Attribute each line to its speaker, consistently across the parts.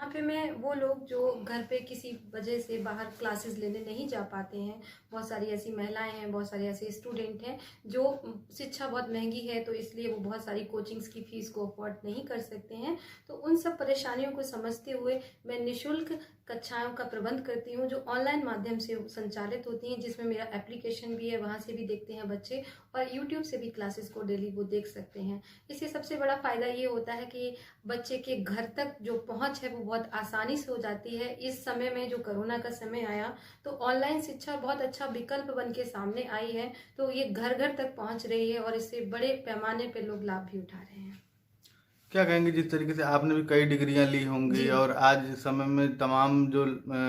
Speaker 1: यहाँ पे मैं वो लोग जो घर पे किसी वजह से बाहर क्लासेस लेने नहीं जा पाते हैं, बहुत सारी ऐसी महिलाएं हैं, बहुत सारे ऐसे स्टूडेंट हैं जो शिक्षा बहुत महंगी है तो इसलिए वो बहुत सारी कोचिंग्स की फीस को अफोर्ड नहीं कर सकते हैं। तो उन सब परेशानियों को समझते हुए मैं निःशुल्क कक्षाओं का प्रबंध करती हूँ जो ऑनलाइन माध्यम से संचालित होती हैं, जिसमें मेरा एप्लीकेशन भी है, वहाँ से भी देखते हैं बच्चे और यूट्यूब से भी क्लासेस को डेली वो देख सकते हैं। इससे सबसे बड़ा फायदा ये होता है कि बच्चे के घर तक जो पहुंच है वो बहुत आसानी से हो जाती है। इस समय में जो कोरोना का समय आया तो ऑनलाइन शिक्षा बहुत अच्छा विकल्प बन के सामने आई है, तो ये घर घर तक पहुंच रही है और इससे बड़े पैमाने पे लोग लाभ भी उठा रहे हैं।
Speaker 2: क्या कहेंगे, जिस तरीके से आपने भी कई डिग्रियां ली होंगी और आज समय में तमाम जो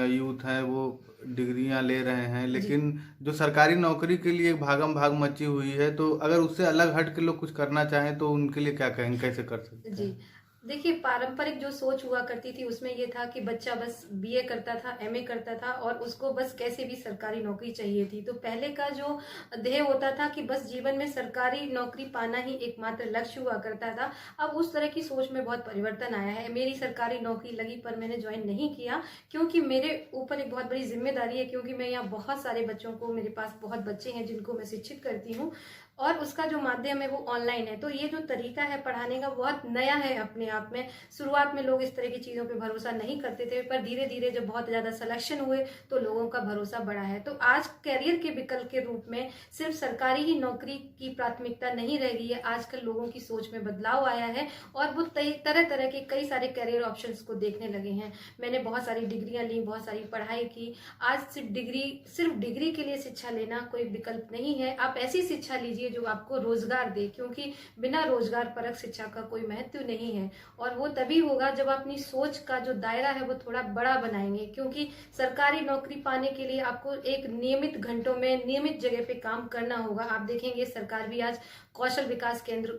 Speaker 2: यूथ हैं वो डिग्रियां ले रहे हैं, लेकिन जो सरकारी नौकरी के लिए भागम भाग मची हुई है, तो अगर उससे अलग हट के लोग कुछ करना चाहें तो उनके लिए क्या कहेंगे, कैसे कर सकते
Speaker 1: जी,
Speaker 2: हैं?
Speaker 1: देखिए पारंपरिक जो सोच हुआ करती थी उसमें ये था कि बच्चा बस बीए करता था, एमए करता था और उसको बस कैसे भी सरकारी नौकरी चाहिए थी। तो पहले का जो ध्येय होता था कि बस जीवन में सरकारी नौकरी पाना ही एकमात्र लक्ष्य हुआ करता था। अब उस तरह की सोच में बहुत परिवर्तन आया है। मेरी सरकारी नौकरी लगी पर मैंने ज्वाइन नहीं किया क्योंकि मेरे ऊपर एक बहुत बड़ी जिम्मेदारी है, क्योंकि मैं यहाँ बहुत सारे बच्चों को, मेरे पास बहुत बच्चे हैं जिनको मैं शिक्षित करती हूँ और उसका जो माध्यम है वो ऑनलाइन है। तो ये जो तरीका है पढ़ाने का बहुत नया है अपने आप में। शुरुआत में लोग इस तरह की चीज़ों पे भरोसा नहीं करते थे, पर धीरे धीरे जब बहुत ज़्यादा सिलेक्शन हुए तो लोगों का भरोसा बढ़ा है। तो आज करियर के विकल्प के रूप में सिर्फ सरकारी ही नौकरी की प्राथमिकता नहीं रह गई है। आजकल लोगों की सोच में बदलाव आया है और वो तरह तरह के कई सारे करियर ऑप्शन को देखने लगे हैं। मैंने बहुत सारी डिग्रियां ली, बहुत सारी पढ़ाई की। आज सिर्फ डिग्री के लिए शिक्षा लेना कोई विकल्प नहीं है। आप ऐसी शिक्षा लीजिए जो आपको रोजगार दे, क्योंकि बिना रोजगार परक शिक्षा का कोई महत्व नहीं है। और वो तभी होगा जब अपनी सोच का जो दायरा है वो थोड़ा बड़ा बनाएंगे, क्योंकि सरकारी नौकरी पाने के लिए आपको एक नियमित घंटों में नियमित जगह पे काम करना होगा। आप देखेंगे सरकार भी आज कौशल विकास केंद्र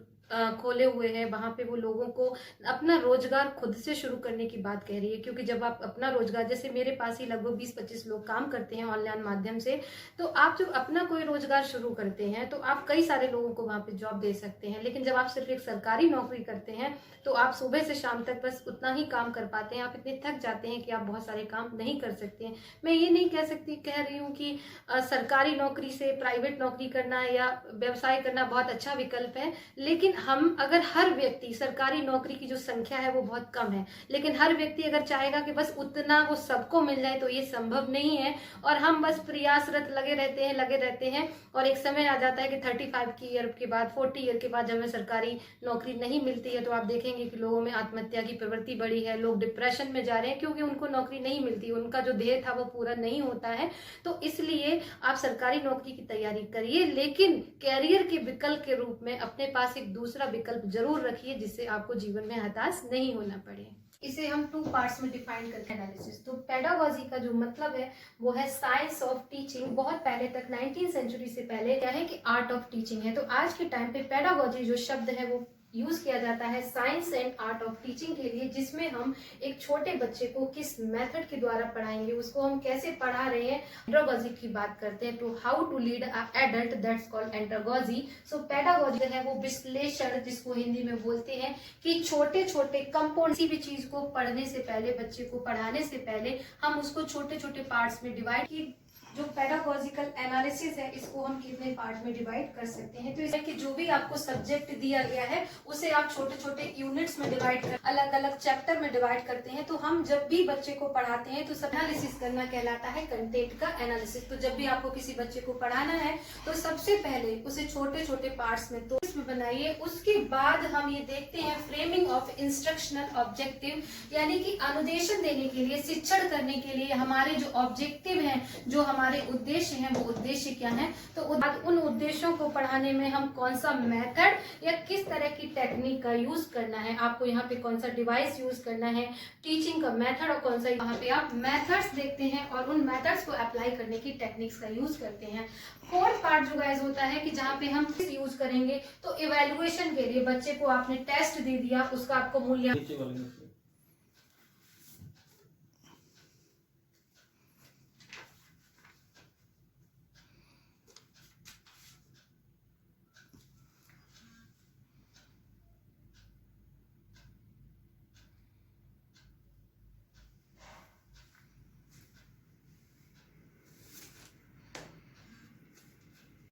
Speaker 1: खोले हुए हैं, वहां पे वो लोगों को अपना रोजगार खुद से शुरू करने की बात कह रही है। क्योंकि जब आप अपना रोजगार, जैसे मेरे पास ही लगभग 20-25 लोग काम करते हैं ऑनलाइन माध्यम से, तो आप जब अपना कोई रोजगार शुरू करते हैं तो आप कई सारे लोगों को वहां पे जॉब दे सकते हैं। लेकिन जब आप सिर्फ एक सरकारी नौकरी करते हैं तो आप सुबह से शाम तक बस उतना ही काम कर पाते हैं। आप इतने थक जाते हैं कि आप बहुत सारे काम नहीं कर सकते हैं। मैं ये नहीं कह रही हूँ कि सरकारी नौकरी से प्राइवेट नौकरी करना या व्यवसाय करना बहुत अच्छा विकल्प है, लेकिन हम अगर हर व्यक्ति, सरकारी नौकरी की जो संख्या है वो बहुत कम है, लेकिन हर व्यक्ति अगर चाहेगा कि बस उतना वो सबको मिल जाए तो ये संभव नहीं है। और हम बस प्रयासरत लगे रहते हैं और एक समय आ जाता है कि 35 की ईयर के बाद, 40 ईयर के बाद जब हमें सरकारी नौकरी नहीं मिलती है तो आप देखेंगे कि लोगों में आत्महत्या की प्रवृत्ति बढ़ी है। लोग डिप्रेशन में जा रहे हैं क्योंकि उनको नौकरी नहीं मिलती, उनका जो ध्येय था वो पूरा नहीं होता है। तो इसलिए आप सरकारी नौकरी की तैयारी करिए, लेकिन कैरियर के विकल्प के रूप में अपने पास एक दूसरा विकल्प जरूर रखिए जिससे आपको जीवन में हताश नहीं होना पड़े। इसे हम 2 पार्ट्स में डिफाइन करते हैं एनालिसिस। तो पेडागोजी का जो मतलब है वो है साइंस ऑफ टीचिंग। बहुत पहले तक 19वीं सेंचुरी से पहले क्या है कि आर्ट ऑफ टीचिंग है। तो आज के टाइम पे पेडागोजी जो शब्द है वो यूज किया जाता है science and art of teaching के लिए, जिसमें हम एक छोटे बच्चे को किस मेथड के द्वारा पढ़ाएंगे, उसको हम कैसे पढ़ा रहे हैं, एंड्रोगॉजी की बात करते हैं। तो how to lead a adult, that's called andragogy. So pedagogy है वो विश्लेषण, जिसको हिंदी में बोलते हैं कि छोटे छोटे कंपोनेंट, किसी भी चीज को पढ़ने से पहले, बच्चे को पढ़ाने से पहले हम उसको छोटे छोटे पार्ट्स में डिवाइड की। जो पेडागोजिकल एनालिसिस है इसको हम कितने पार्ट में डिवाइड कर सकते हैं। तो इसमें कि जो भी आपको सब्जेक्ट दिया गया है उसे आप छोटे छोटे यूनिट्स में डिवाइड कर, अलग अलग चैप्टर में डिवाइड करते हैं। तो हम जब भी बच्चे को पढ़ाते हैं तो एनालिसिस करना कहलाता है कंटेंट का एनालिसिस। तो जब भी आपको किसी बच्चे को पढ़ाना है तो सबसे पहले उसे छोटे छोटे पार्ट्स में तो इसमें बनाइए। उसके बाद हम ये देखते हैं फ्रेमिंग ऑफ इंस्ट्रक्शनल ऑब्जेक्टिव, यानी कि अनुदेशन देने के लिए, शिक्षण करने के लिए हमारे जो ऑब्जेक्टिव हैं, जो हमारे उद्देश्य हैं, वो उद्देश्य क्या हैं। तो उन उद्देश्यों को पढ़ाने में हम कौन सा मेथड या किस तरह की टेक्निक का यूज करना है, आपको यहाँ पे कौन सा डिवाइस यूज करना है, टीचिंग का मेथड और कौन सा, यहाँ पे आप मेथड्स देखते हैं और उन मेथड्स को अप्लाई करने की टेक्निक्स का यूज करते हैं। फोर्थ पार्ट जो गाइस होता है कि जहाँ पे हम किस यूज करेंगे, तो इवेल्युएशन के लिए बच्चे को आपने टेस्ट दे दिया, उसका आपको मूल्यांकन